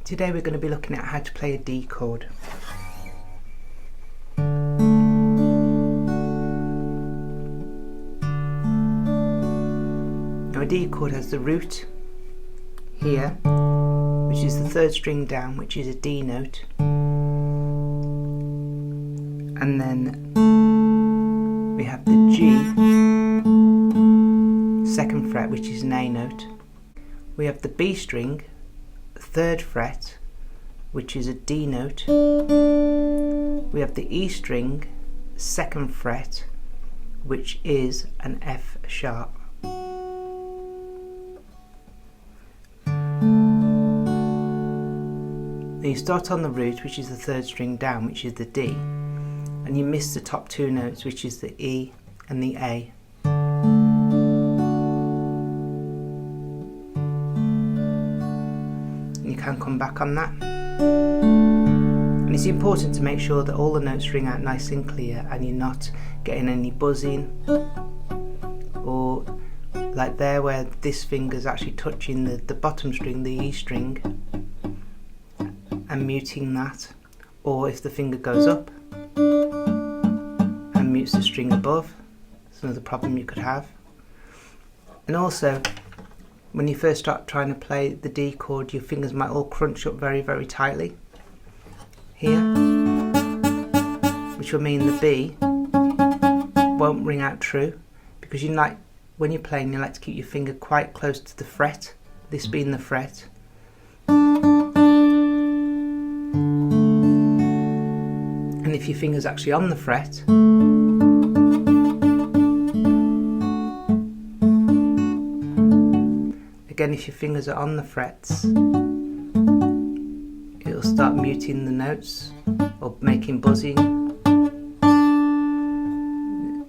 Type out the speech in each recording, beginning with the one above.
Today we're going to be looking at how to play a D chord. Now a D chord has the root here, which is the third string down, which is a D note, and then we have the G, second fret, which is an A note. We have the B string, third fret, which is a D note. We have the E string, second fret, which is an F sharp. Then you start on the root, which is the third string down, which is the D, and you miss the top two notes, which is the E and the A. You can come back on that, and it's important to make sure that all the notes ring out nice and clear and you're not getting any buzzing, or like there where this finger's actually touching the bottom string, the E string, and muting that, or if the finger goes up and mutes the string above. That's another problem you could have. And also, when you first start trying to play the D chord, your fingers might all crunch up very, very tightly here, which will mean the B won't ring out true, because you like, when you're playing, you like to keep your finger quite close to the fret, this being the fret. And if your finger's actually on the fret, again, if your fingers are on the frets, it'll start muting the notes or making buzzing.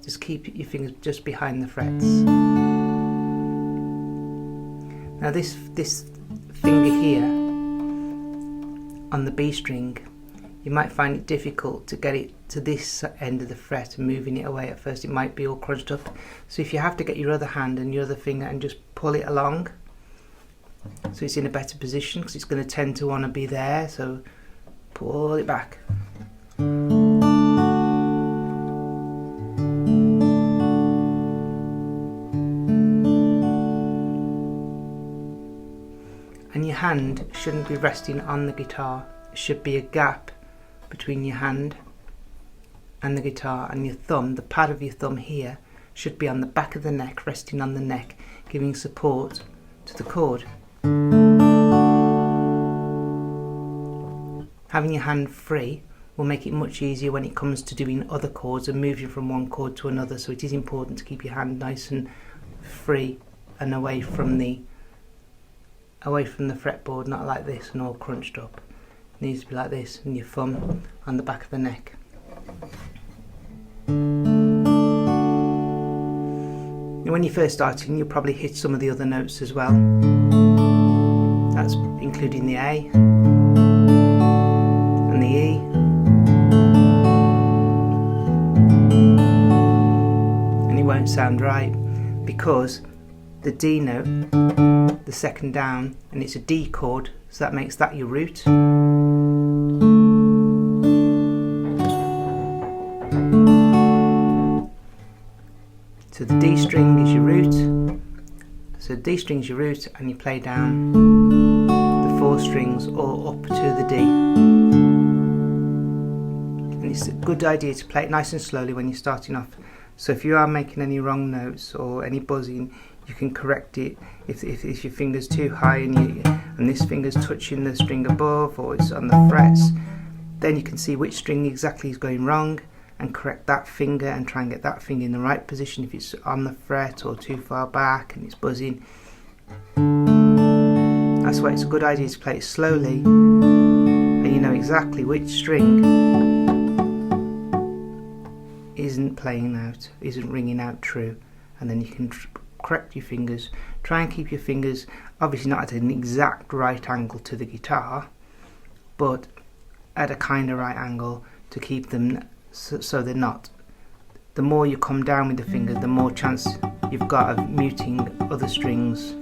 Just keep your fingers just behind the frets. Now this finger here on the B string, you might find it difficult to get it to this end of the fret and moving it away at first. It might be all crunched up. So if you have to get your other hand and your other finger and just pull it along, so it's in a better position, because it's going to tend to want to be there, so pull it back. And your hand shouldn't be resting on the guitar. There should be a gap between your hand and the guitar, and your thumb, the pad of your thumb here, should be on the back of the neck, resting on the neck, giving support to the chord. Having your hand free will make it much easier when it comes to doing other chords and moving from one chord to another, so it is important to keep your hand nice and free and away from the fretboard, not like this and all crunched up. It needs to be like this, and your thumb on the back of the neck. And when you're first starting, you'll probably hit some of the other notes as well. That's including the A and the E. And it won't sound right, because the D note, the second down, and it's a D chord, so that makes that your root. So the D string is your root. So D string is your root, and you play down the four strings all up to the D. And it's a good idea to play it nice and slowly when you're starting off. So if you are making any wrong notes or any buzzing, you can correct it. If your finger's too high and this finger's touching the string above, or it's on the frets, then you can see which string exactly is going wrong and correct that finger and try and get that finger in the right position if it's on the fret or too far back and it's buzzing. That's why it's a good idea to play it slowly, and you know exactly which string isn't playing out, isn't ringing out true, and then you can correct your fingers. Try and keep your fingers obviously not at an exact right angle to the guitar, but at a kind of right angle to keep them so they're not. The more you come down with the finger, the more chance you've got of muting other strings.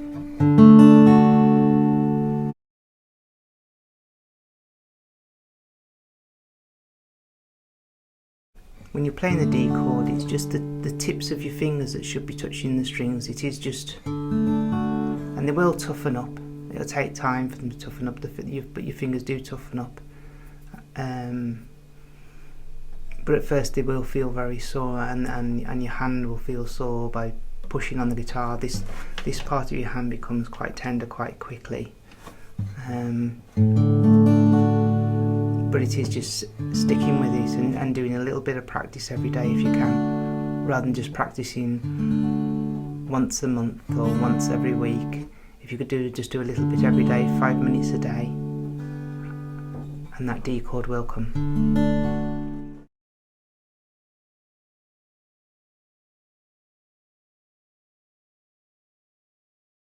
when you're playing the D chord, it's just the tips of your fingers that should be touching the strings. It is just, and they will toughen up. It'll take time for them to toughen up, but your fingers do toughen up. But at first they will feel very sore, and your hand will feel sore by pushing on the guitar. This part of your hand becomes quite tender quite quickly. But it is just sticking with it and doing a little bit of practice every day if you can, rather than just practicing once a month or once every week. If you could just do a little bit every day, 5 minutes a day, and that D chord will come.